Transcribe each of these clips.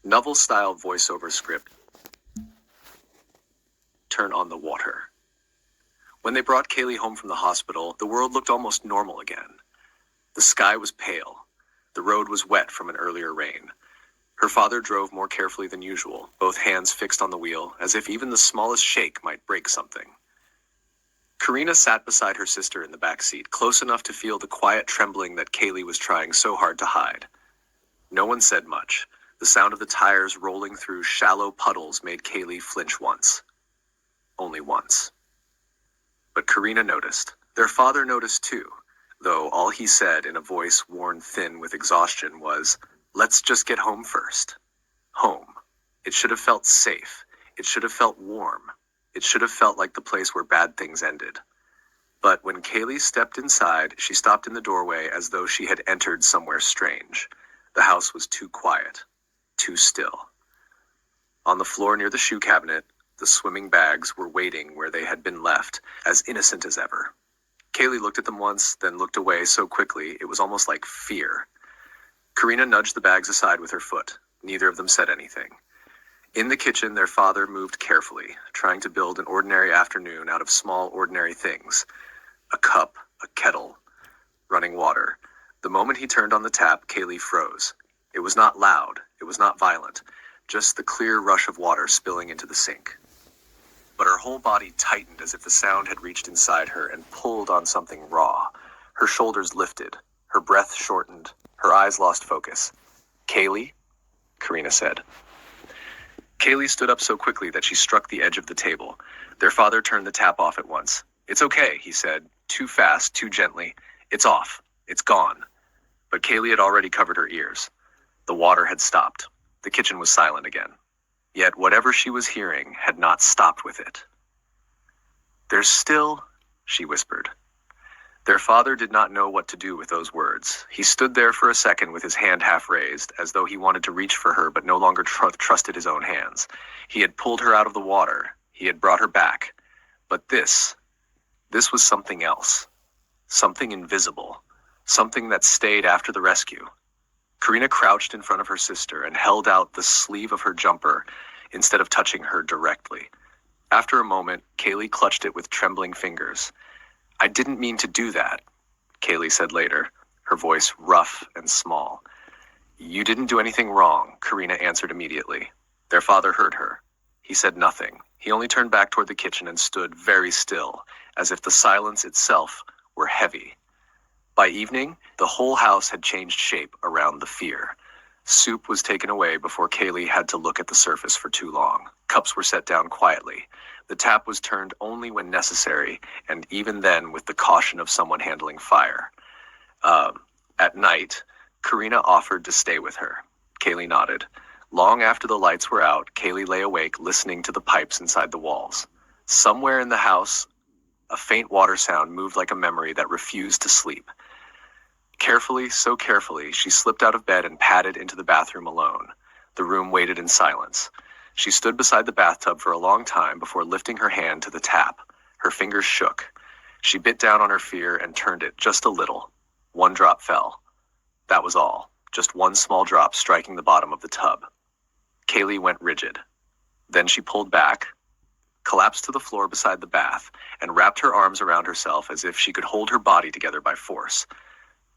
Novel-style voiceover script. Turn on the water. When they brought Kaylee home from the hospital, the world looked almost normal again. The sky was pale. The road was wet from an earlier rain. Her father drove more carefully than usual, both hands fixed on the wheel, as if even the smallest shake might break something. Carina sat beside her sister in the back seat, close enough to feel the quiet trembling that Kaylee was trying so hard to hide. No one said much. The sound of the tires rolling through shallow puddles made Kaylee flinch once. Only once. But Carina noticed. Their father noticed too, though all he said in a voice worn thin with exhaustion was, "Let's just get home first." Home. It should have felt safe. It should have felt warm. It should have felt like the place where bad things ended. But when Kaylee stepped inside, she stopped in the doorway as though she had entered somewhere strange. The house was too quiet, too still. On the floor near the shoe cabinet, the swimming bags were waiting where they had been left, as innocent as ever. Kaylee looked at them once, then looked away so quickly it was almost like fear. Carina nudged the bags aside with her foot. Neither of them said anything. In the kitchen, their father moved carefully, trying to build an ordinary afternoon out of small, ordinary things. A cup, a kettle, running water. The moment he turned on the tap, Kaylee froze. It was not loud. It was not violent. Just the clear rush of water spilling into the sink. But her whole body tightened as if the sound had reached inside her and pulled on something raw. Her shoulders lifted. Her breath shortened. Her eyes lost focus. "Kaylee?" Carina said. Kaylee stood up so quickly that she struck the edge of the table. Their father turned the tap off at once. "It's okay," he said, too fast, too gently. "It's off. It's gone." But Kaylee had already covered her ears. The water had stopped. The kitchen was silent again. Yet whatever she was hearing had not stopped with it. "There's still," she whispered. Their father did not know what to do with those words. He stood there for a second with his hand half raised, as though he wanted to reach for her but no longer trusted his own hands. He had pulled her out of the water. He had brought her back. But this was something else. Something invisible. Something that stayed after the rescue. Carina crouched in front of her sister and held out the sleeve of her jumper instead of touching her directly. After a moment, Kaylee clutched it with trembling fingers. "I didn't mean to do that," Kaylee said later, her voice rough and small. "You didn't do anything wrong," Carina answered immediately. Their father heard her. He said nothing. He only turned back toward the kitchen and stood very still, as if the silence itself were heavy. By evening, the whole house had changed shape around the fear. Soup was taken away before Kaylee had to look at the surface for too long. Cups were set down quietly. The tap was turned only when necessary, and even then with the caution of someone handling fire. At night, Carina offered to stay with her. Kaylee nodded. Long after the lights were out, Kaylee lay awake listening to the pipes inside the walls. Somewhere in the house, a faint water sound moved like a memory that refused to sleep. Carefully, so carefully, she slipped out of bed and padded into the bathroom alone. The room waited in silence. She stood beside the bathtub for a long time before lifting her hand to the tap. Her fingers shook. She bit down on her fear and turned it just a little. One drop fell. That was all. Just one small drop striking the bottom of the tub. Kaylee went rigid. Then she pulled back, collapsed to the floor beside the bath, and wrapped her arms around herself as if she could hold her body together by force.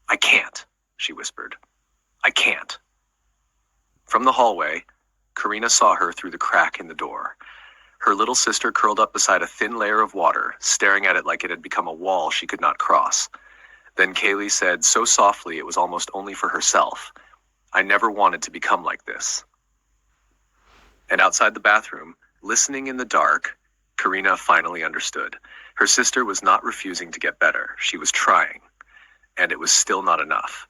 "I can't," she whispered. "I can't." From the hallway, Carina saw her through the crack in the door. Her little sister curled up beside a thin layer of water, staring at it like it had become a wall she could not cross. Then Kaylee said so softly it was almost only for herself, "I never wanted to become like this." And outside the bathroom, listening in the dark, Carina finally understood. Her sister was not refusing to get better. She was trying. And it was still not enough.